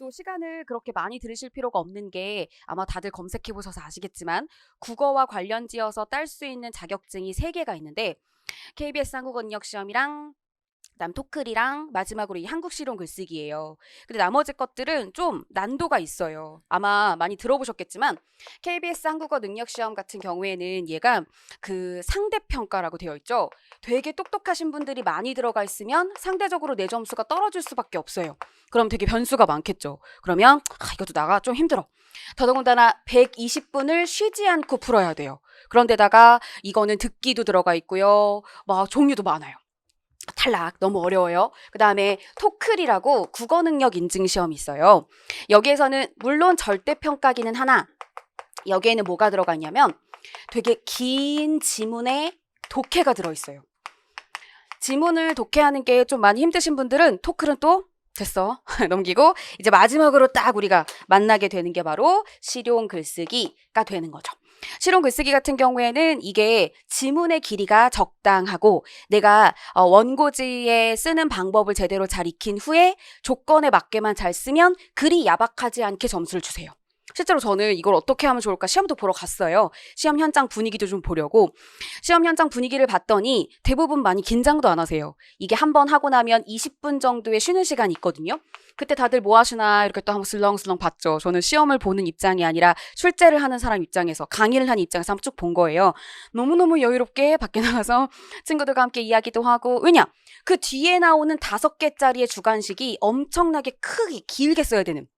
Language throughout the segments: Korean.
또 시간을 그렇게 많이 들으실 필요가 없는 게 아마 다들 검색해 보셔서 아시겠지만 국어와 관련지어서 딸 수 있는 자격증이 3개가 있는데 KBS 한국어 능력 시험이랑 그다음 토클이랑 마지막으로 이 한국 실용 글쓰기예요. 근데 나머지 것들은 좀 난도가 있어요. 아마 많이 들어보셨겠지만 KBS 한국어 능력 시험 같은 경우에는 얘가 그 상대평가라고 되어 있죠. 되게 똑똑하신 분들이 많이 들어가 있으면 상대적으로 내 점수가 떨어질 수밖에 없어요. 그럼 되게 변수가 많겠죠. 그러면 이것도 나가 좀 힘들어. 더더군다나 120분을 쉬지 않고 풀어야 돼요. 그런데다가 이거는 듣기도 들어가 있고요. 막 종류도 많아요. 탈락. 너무 어려워요. 그 다음에 토클이라고 국어 능력 인증 시험이 있어요. 여기에서는 물론 절대평가기는 하나 여기에는 뭐가 들어가 있냐면 되게 긴 지문에 독해가 들어있어요. 지문을 독해하는 게 좀 많이 힘드신 분들은 토클은 또 됐어. 넘기고 이제 마지막으로 딱 우리가 만나게 되는 게 바로 실용 글쓰기가 되는 거죠. 실용 글쓰기 같은 경우에는 이게 지문의 길이가 적당하고 내가 원고지에 쓰는 방법을 제대로 잘 익힌 후에 조건에 맞게만 잘 쓰면 글이 야박하지 않게 점수를 주세요. 실제로 저는 이걸 어떻게 하면 좋을까 시험도 보러 갔어요. 시험 현장 분위기도 좀 보려고. 시험 현장 분위기를 봤더니 대부분 많이 긴장도 안 하세요. 이게 한번 하고 나면 20분 정도의 쉬는 시간이 있거든요. 그때 다들 뭐 하시나 이렇게 또 한번 슬렁슬렁 봤죠. 저는 시험을 보는 입장이 아니라 출제를 하는 사람 입장에서 강의를 하는 입장에서 한번 쭉 본 거예요. 너무너무 여유롭게 밖에 나가서 친구들과 함께 이야기도 하고 왜냐? 그 뒤에 나오는 5개짜리의 주관식이 엄청나게 크게 길게 써야 되는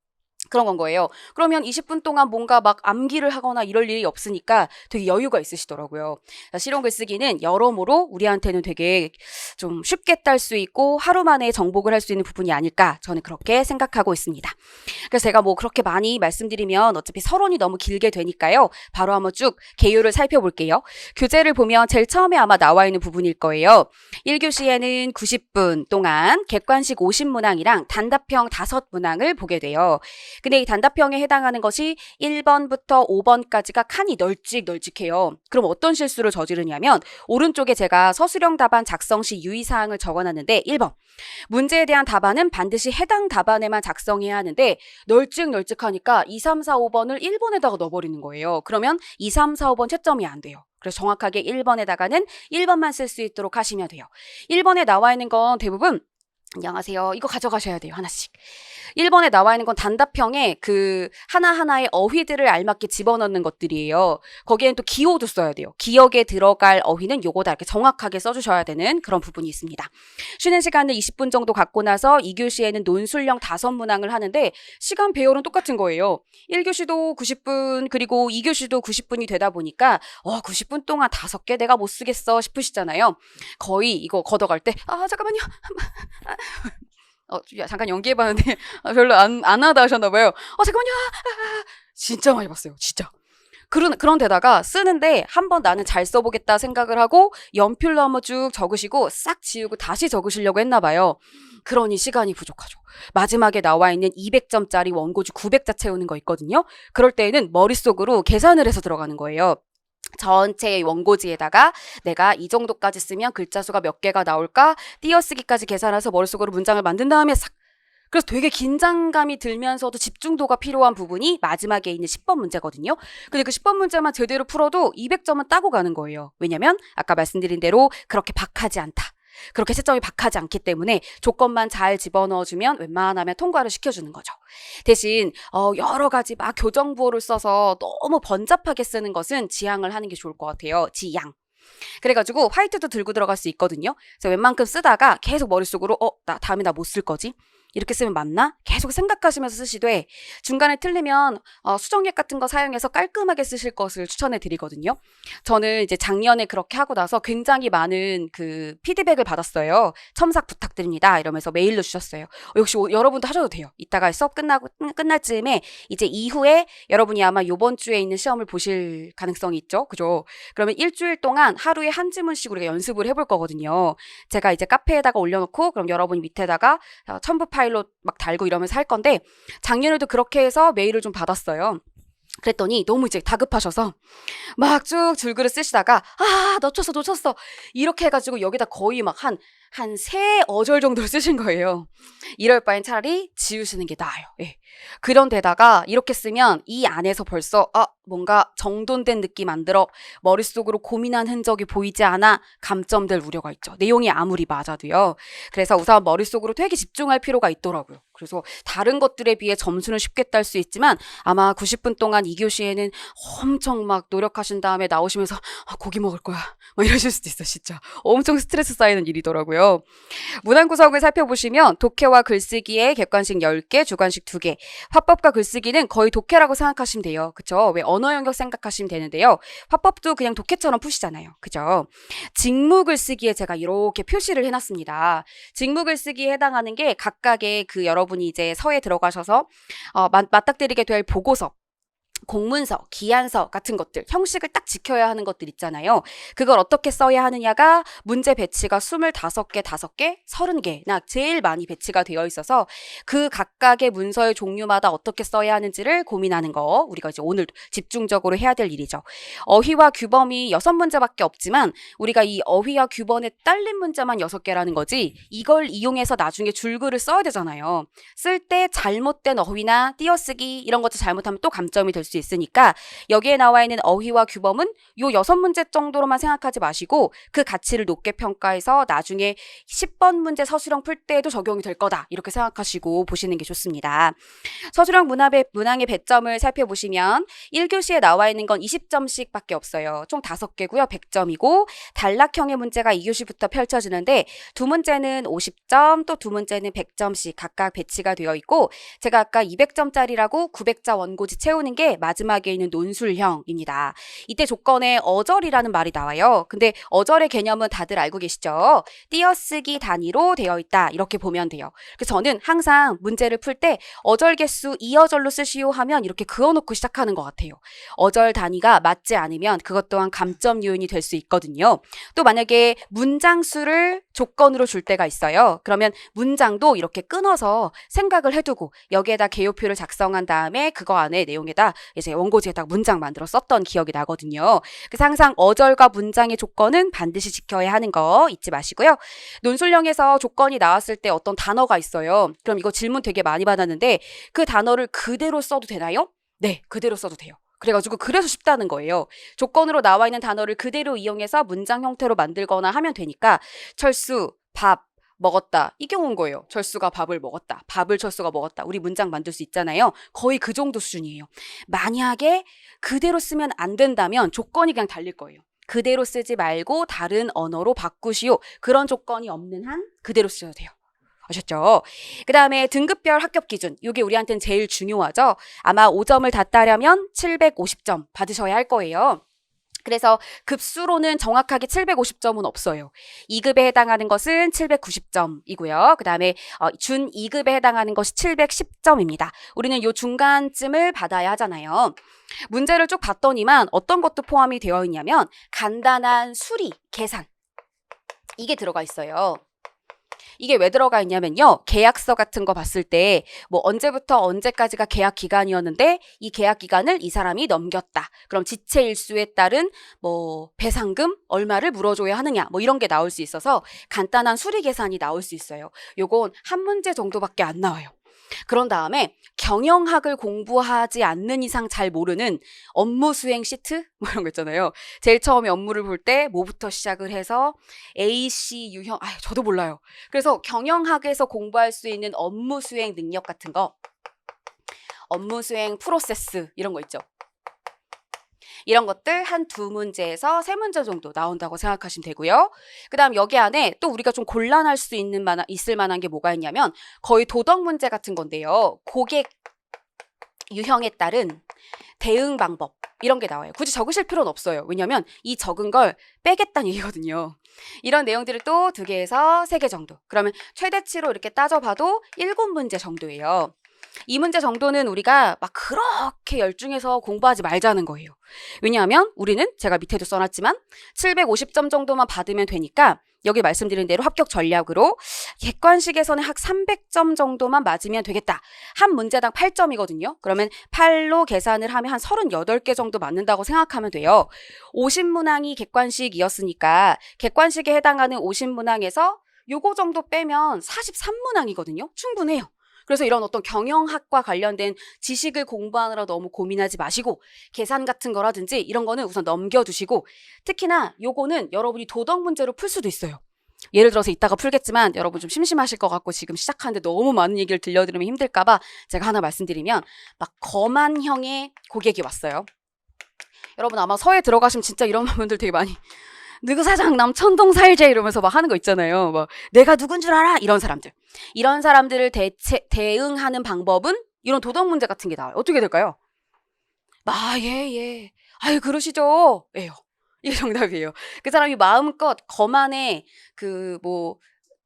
그런 건 거예요. 그러면 20분 동안 뭔가 막 암기를 하거나 이럴 일이 없으니까 되게 여유가 있으시더라고요. 실용 글쓰기는 여러모로 우리한테는 되게 좀 쉽게 딸 수 있고 하루 만에 정복을 할 수 있는 부분이 아닐까 저는 그렇게 생각하고 있습니다. 그래서 제가 뭐 그렇게 많이 말씀드리면 어차피 서론이 너무 길게 되니까요. 바로 한번 쭉 개요를 살펴볼게요. 교재를 보면 제일 처음에 아마 나와 있는 부분일 거예요. 1교시에는 90분 동안 객관식 50문항이랑 단답형 5문항을 보게 돼요. 근데 이 단답형에 해당하는 것이 1번부터 5번까지가 칸이 널찍널찍해요. 그럼 어떤 실수를 저지르냐면 오른쪽에 제가 서술형 답안 작성 시 유의사항을 적어놨는데 1번 문제에 대한 답안은 반드시 해당 답안에만 작성해야 하는데 널찍널찍하니까 2, 3, 4, 5번을 1번에다가 넣어버리는 거예요. 그러면 2, 3, 4, 5번 채점이 안 돼요. 그래서 정확하게 1번에다가는 1번만 쓸 수 있도록 하시면 돼요. 1번에 나와 있는 건 대부분 안녕하세요. 이거 가져가셔야 돼요. 하나씩. 1번에 나와 있는 건 단답형에 그 하나하나의 어휘들을 알맞게 집어넣는 것들이에요. 거기에는 또 기호도 써야 돼요. 기억에 들어갈 어휘는 요거다 이렇게 정확하게 써주셔야 되는 그런 부분이 있습니다. 쉬는 시간을 20분 정도 갖고 나서 2교시에는 논술형 5문항을 하는데 시간 배열은 똑같은 거예요. 1교시도 90분 그리고 2교시도 90분이 되다 보니까 90분 동안 5개 내가 못 쓰겠어 싶으시잖아요. 거의 이거 걷어갈 때 잠깐만요. 잠깐 연기해봤는데 별로 안 하다 하셨나봐요. 잠깐만요. 진짜 많이 봤어요. 진짜. 그런 데다가 쓰는데 한번 나는 잘 써보겠다 생각을 하고 연필로 한번 쭉 적으시고 싹 지우고 다시 적으시려고 했나봐요. 그러니 시간이 부족하죠. 마지막에 나와 있는 200점짜리 원고지 900자 채우는 거 있거든요. 그럴 때에는 머릿속으로 계산을 해서 들어가는 거예요. 전체 원고지에다가 내가 이 정도까지 쓰면 글자 수가 몇 개가 나올까 띄어쓰기까지 계산해서 머릿속으로 문장을 만든 다음에 싹 그래서 되게 긴장감이 들면서도 집중도가 필요한 부분이 마지막에 있는 10번 문제거든요. 근데 그 10번 문제만 제대로 풀어도 200점은 따고 가는 거예요. 왜냐면 아까 말씀드린 대로 그렇게 박하지 않다. 그렇게 채점이 박하지 않기 때문에 조건만 잘 집어넣어주면 웬만하면 통과를 시켜주는 거죠. 대신 여러 가지 막 교정부호를 써서 너무 번잡하게 쓰는 것은 지양을 하는 게 좋을 것 같아요. 지양. 그래가지고 화이트도 들고 들어갈 수 있거든요. 그래서 웬만큼 쓰다가 계속 머릿속으로 다음에 나 못 쓸 거지? 이렇게 쓰면 맞나? 계속 생각하시면서 쓰시되 중간에 틀리면 수정액 같은 거 사용해서 깔끔하게 쓰실 것을 추천해 드리거든요. 저는 이제 작년에 그렇게 하고 나서 굉장히 많은 그 피드백을 받았어요. 첨삭 부탁드립니다. 이러면서 메일로 주셨어요. 역시 여러분도 하셔도 돼요. 이따가 수업 끝날 즈음에 이제 이후에 여러분이 아마 요번 주에 있는 시험을 보실 가능성이 있죠. 그죠? 그러면 일주일 동안 하루에 한 지문씩 우리가 연습을 해볼 거거든요. 제가 이제 카페에다가 올려놓고 그럼 여러분이 밑에다가 첨부 파일로 막 달고 이러면서 할 건데 작년에도 그렇게 해서 메일을 좀 받았어요. 그랬더니 너무 이제 다급하셔서 막 쭉 줄글을 쓰시다가 놓쳤어 이렇게 해가지고 여기다 거의 막 한 세 어절 정도를 쓰신 거예요. 이럴 바엔 차라리 지우시는 게 나아요. 예. 그런 데다가 이렇게 쓰면 이 안에서 벌써 뭔가 정돈된 느낌 안 들어, 머릿속으로 고민한 흔적이 보이지 않아 감점될 우려가 있죠. 내용이 아무리 맞아도요. 그래서 우선 머릿속으로 되게 집중할 필요가 있더라고요. 그래서 다른 것들에 비해 점수는 쉽게 딸 수 있지만 아마 90분 동안 2교시에는 엄청 막 노력하신 다음에 나오시면서 고기 먹을 거야 막 이러실 수도 있어. 진짜 엄청 스트레스 쌓이는 일이더라고요. 문항 구성을 살펴보시면 독해와 글쓰기에 객관식 10개, 주관식 2개, 화법과 글쓰기는 거의 독해라고 생각하시면 돼요. 그쵸? 왜 언어 영역 생각하시면 되는데요. 화법도 그냥 독해처럼 푸시잖아요. 그죠? 직무 글쓰기에 제가 이렇게 표시를 해놨습니다. 직무 글쓰기에 해당하는 게 각각의 그 여러분이 이제 서에 들어가셔서 맞닥뜨리게 될 보고서, 공문서, 기한서 같은 것들, 형식을 딱 지켜야 하는 것들 있잖아요. 그걸 어떻게 써야 하느냐가 문제 배치가 25개, 5개, 30개나 제일 많이 배치가 되어 있어서 그 각각의 문서의 종류마다 어떻게 써야 하는지를 고민하는 거, 우리가 이제 오늘 집중적으로 해야 될 일이죠. 어휘와 규범이 6문제밖에 없지만 우리가 이 어휘와 규범에 딸린 문제만 6개라는 거지, 이걸 이용해서 나중에 줄글을 써야 되잖아요. 쓸 때 잘못된 어휘나 띄어쓰기 이런 것도 잘못하면 또 감점이 될 수 있으니까 여기에 나와 있는 어휘와 규범은 요 6문제 정도로만 생각하지 마시고 그 가치를 높게 평가해서 나중에 10번 문제 서술형 풀 때에도 적용이 될 거다, 이렇게 생각하시고 보시는 게 좋습니다. 서술형 문항의 배점을 살펴보시면 1교시에 나와 있는 건 20점씩 밖에 없어요. 총 5개고요. 100점이고 단락형의 문제가 2교시부터 펼쳐지는데 2문제는 50점, 또 2문제는 100점씩 각각 배치가 되어 있고, 제가 아까 200점짜리라고 900자 원고지 채우는 게 마지막에 있는 논술형입니다. 이때 조건에 어절이라는 말이 나와요. 근데 어절의 개념은 다들 알고 계시죠? 띄어쓰기 단위로 되어 있다, 이렇게 보면 돼요. 그래서 저는 항상 문제를 풀 때 어절 개수 2어절로 쓰시오 하면 이렇게 그어놓고 시작하는 것 같아요. 어절 단위가 맞지 않으면 그것 또한 감점 요인이 될 수 있거든요. 또 만약에 문장 수를 조건으로 줄 때가 있어요. 그러면 문장도 이렇게 끊어서 생각을 해두고 여기에다 개요표를 작성한 다음에 그거 안에 내용에다 이제 원고지에다 문장 만들어 썼던 기억이 나거든요. 그래서 항상 어절과 문장의 조건은 반드시 지켜야 하는 거 잊지 마시고요. 논술형에서 조건이 나왔을 때 어떤 단어가 있어요. 그럼 이거 질문 되게 많이 받았는데 그 단어를 그대로 써도 되나요? 네, 그대로 써도 돼요. 그래가지고 그래서 쉽다는 거예요. 조건으로 나와 있는 단어를 그대로 이용해서 문장 형태로 만들거나 하면 되니까 철수, 밥, 먹었다, 이 경우인 거예요. 철수가 밥을 먹었다, 밥을 철수가 먹었다, 우리 문장 만들 수 있잖아요. 거의 그 정도 수준이에요. 만약에 그대로 쓰면 안 된다면 조건이 그냥 달릴 거예요. 그대로 쓰지 말고 다른 언어로 바꾸시오. 그런 조건이 없는 한 그대로 쓰셔도 돼요. 아셨죠? 그 다음에 등급별 합격 기준, 이게 우리한테는 제일 중요하죠. 아마 5점을 다 따려면 750점 받으셔야 할 거예요. 그래서 급수로는 정확하게 750점은 없어요. 2급에 해당하는 것은 790점이고요. 그 다음에 준 2급에 해당하는 것이 710점입니다. 우리는 요 중간쯤을 받아야 하잖아요. 문제를 쭉 봤더니만 어떤 것도 포함이 되어 있냐면 간단한 수리, 계산, 이게 들어가 있어요. 이게 왜 들어가 있냐면요. 계약서 같은 거 봤을 때 뭐 언제부터 언제까지가 계약 기간이었는데 이 계약 기간을 이 사람이 넘겼다. 그럼 지체 일수에 따른 뭐 배상금 얼마를 물어줘야 하느냐, 뭐 이런 게 나올 수 있어서 간단한 수리 계산이 나올 수 있어요. 요건 한 문제 정도밖에 안 나와요. 그런 다음에 경영학을 공부하지 않는 이상 잘 모르는 업무 수행 시트? 뭐 이런 거 있잖아요. 제일 처음에 업무를 볼 때 뭐부터 시작을 해서 A, C, 유형, 저도 몰라요. 그래서 경영학에서 공부할 수 있는 업무 수행 능력 같은 거, 업무 수행 프로세스 이런 거 있죠. 이런 것들 한 2문제에서 3문제 정도 나온다고 생각하시면 되고요. 그 다음 여기 안에 또 우리가 좀 곤란할 수 있을 만한 게 뭐가 있냐면 거의 도덕 문제 같은 건데요. 고객 유형에 따른 대응 방법 이런 게 나와요. 굳이 적으실 필요는 없어요. 왜냐면 이 적은 걸 빼겠다는 얘기거든요. 이런 내용들을 또 2개에서 3개 정도. 그러면 최대치로 이렇게 따져봐도 7문제 정도예요. 이 문제 정도는 우리가 막 그렇게 열중해서 공부하지 말자는 거예요. 왜냐하면 우리는 제가 밑에도 써놨지만 750점 정도만 받으면 되니까 여기 말씀드린 대로 합격 전략으로 객관식에서는 약 300점 정도만 맞으면 되겠다. 한 문제당 8점이거든요. 그러면 8로 계산을 하면 한 38개 정도 맞는다고 생각하면 돼요. 50문항이 객관식이었으니까 객관식에 해당하는 50문항에서 요거 정도 빼면 43문항이거든요. 충분해요. 그래서 이런 어떤 경영학과 관련된 지식을 공부하느라 너무 고민하지 마시고 계산 같은 거라든지 이런 거는 우선 넘겨두시고, 특히나 요거는 여러분이 도덕 문제로 풀 수도 있어요. 예를 들어서 이따가 풀겠지만 여러분 좀 심심하실 것 같고 지금 시작하는데 너무 많은 얘기를 들려드리면 힘들까봐 제가 하나 말씀드리면, 막 거만형의 고객이 왔어요. 여러분 아마 서에 들어가시면 진짜 이런 분들 되게 많이 누구 사장 남천동 살제 이러면서 막 하는 거 있잖아요. 막 내가 누군 줄 알아? 이런 사람들. 이런 사람들을 대응하는 방법은 이런 도덕 문제 같은 게 나와요. 어떻게 될까요? 예. 아유 그러시죠. 예요. 이게 정답이에요. 그 사람이 마음껏 거만의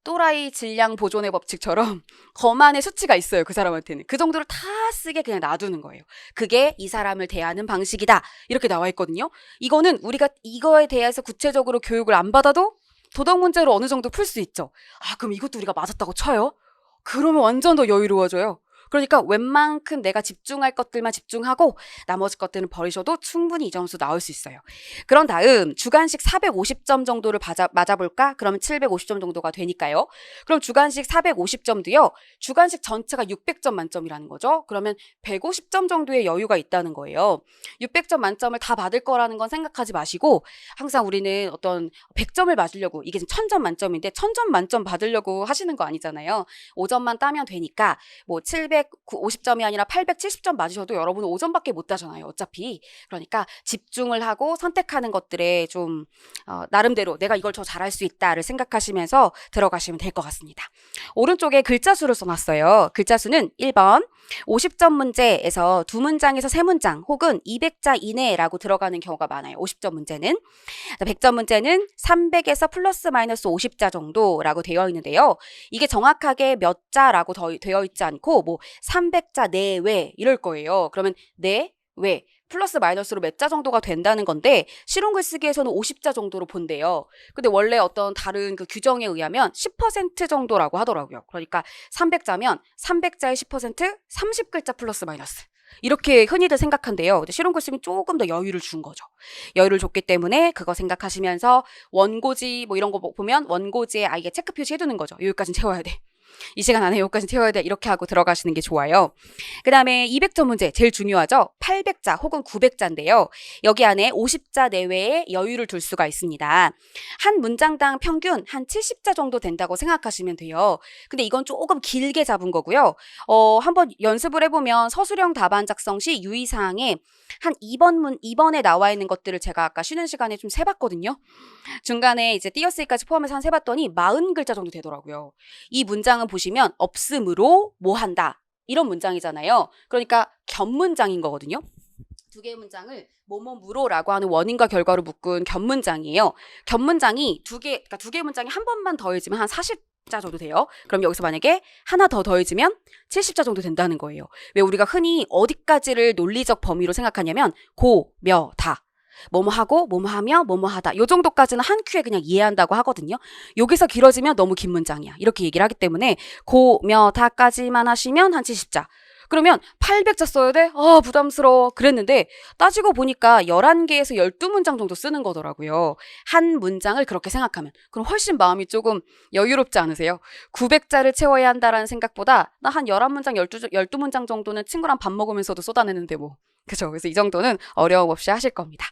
또라이 질량 보존의 법칙처럼 거만의 수치가 있어요. 그 사람한테는. 그 정도로 다 쓰게 그냥 놔두는 거예요. 그게 이 사람을 대하는 방식이다. 이렇게 나와 있거든요. 이거는 우리가 이거에 대해서 구체적으로 교육을 안 받아도 도덕 문제로 어느 정도 풀 수 있죠. 그럼 이것도 우리가 맞았다고 쳐요? 그러면 완전 더 여유로워져요. 그러니까 웬만큼 내가 집중할 것들만 집중하고 나머지 것들은 버리셔도 충분히 이 점수 나올 수 있어요. 그런 다음 주관식 450점 정도를 맞아볼까? 그러면 750점 정도가 되니까요. 그럼 주관식 450점도요. 주관식 전체가 600점 만점이라는 거죠. 그러면 150점 정도의 여유가 있다는 거예요. 600점 만점을 다 받을 거라는 건 생각하지 마시고, 항상 우리는 어떤 100점을 맞으려고, 이게 지금 1000점 만점인데 1000점 만점 받으려고 하시는 거 아니잖아요. 5점만 따면 되니까 750점이 아니라 870점 맞으셔도 여러분은 5점밖에 못 따잖아요. 어차피. 그러니까 집중을 하고 선택하는 것들에 좀 나름대로 내가 이걸 더 잘할 수 있다를 생각하시면서 들어가시면 될 것 같습니다. 오른쪽에 글자 수를 써놨어요. 글자 수는 1번 50점 문제에서 2문장에서 3문장 혹은 200자 이내라고 들어가는 경우가 많아요. 50점 문제는. 100점 문제는 300에서 플러스 마이너스 50자 정도라고 되어 있는데요. 이게 정확하게 몇 자라고 되어 있지 않고 300자 내외 이럴 거예요. 그러면 내외 플러스 마이너스로 몇 자 정도가 된다는 건데, 실용 글쓰기에서는 50자 정도로 본대요. 근데 원래 어떤 다른 그 규정에 의하면 10% 정도라고 하더라고요. 그러니까 300자면 300자의 10% 30글자 플러스 마이너스. 이렇게 흔히들 생각한대요. 근데 실용 글쓰기는 조금 더 여유를 준 거죠. 여유를 줬기 때문에 그거 생각하시면서 원고지 이런 거 보면 원고지에 이게 체크 표시 해두는 거죠. 여기까지는 채워야 돼. 이 시간 안에 여기까지 채워야 돼. 이렇게 하고 들어가시는 게 좋아요. 그 다음에 200점 문제 제일 중요하죠. 800자 혹은 900자인데요. 여기 안에 50자 내외의 여유를 둘 수가 있습니다. 한 문장당 평균 한 70자 정도 된다고 생각하시면 돼요. 근데 이건 조금 길게 잡은 거고요. 한번 연습을 해보면 서술형 답안 작성 시 유의사항에 한 2번에 나와 있는 것들을 제가 아까 쉬는 시간에 좀 세봤거든요. 중간에 이제 띄어쓰기까지 포함해서 한 세봤더니 40글자 정도 되더라고요. 이 문장은 보시면 없음으로 뭐 한다 이런 문장이잖아요. 그러니까 겹문장인 거거든요. 두 개의 문장을 뭐뭐무로라고 하는 원인과 결과로 묶은 겹문장이에요. 겹문장이 두 개의 문장이 한 번만 더해지면 한 40자 정도 돼요. 그럼 여기서 만약에 하나 더 더해지면 70자 정도 된다는 거예요. 왜 우리가 흔히 어디까지를 논리적 범위로 생각하냐면 고, 며, 다. 뭐뭐 하고 뭐뭐 하며 뭐뭐 하다 요 정도까지는 한 큐에 그냥 이해한다고 하거든요. 여기서 길어지면 너무 긴 문장이야. 이렇게 얘기를 하기 때문에 고, 며, 다까지만 하시면 한 70자. 그러면 800자 써야 돼? 부담스러워. 그랬는데 따지고 보니까 11개에서 12문장 정도 쓰는 거더라고요. 한 문장을 그렇게 생각하면. 그럼 훨씬 마음이 조금 여유롭지 않으세요? 900자를 채워야 한다라는 생각보다 나 한 11문장, 12문장 정도는 친구랑 밥 먹으면서도 쏟아내는데 그죠? 그래서 이 정도는 어려움 없이 하실 겁니다.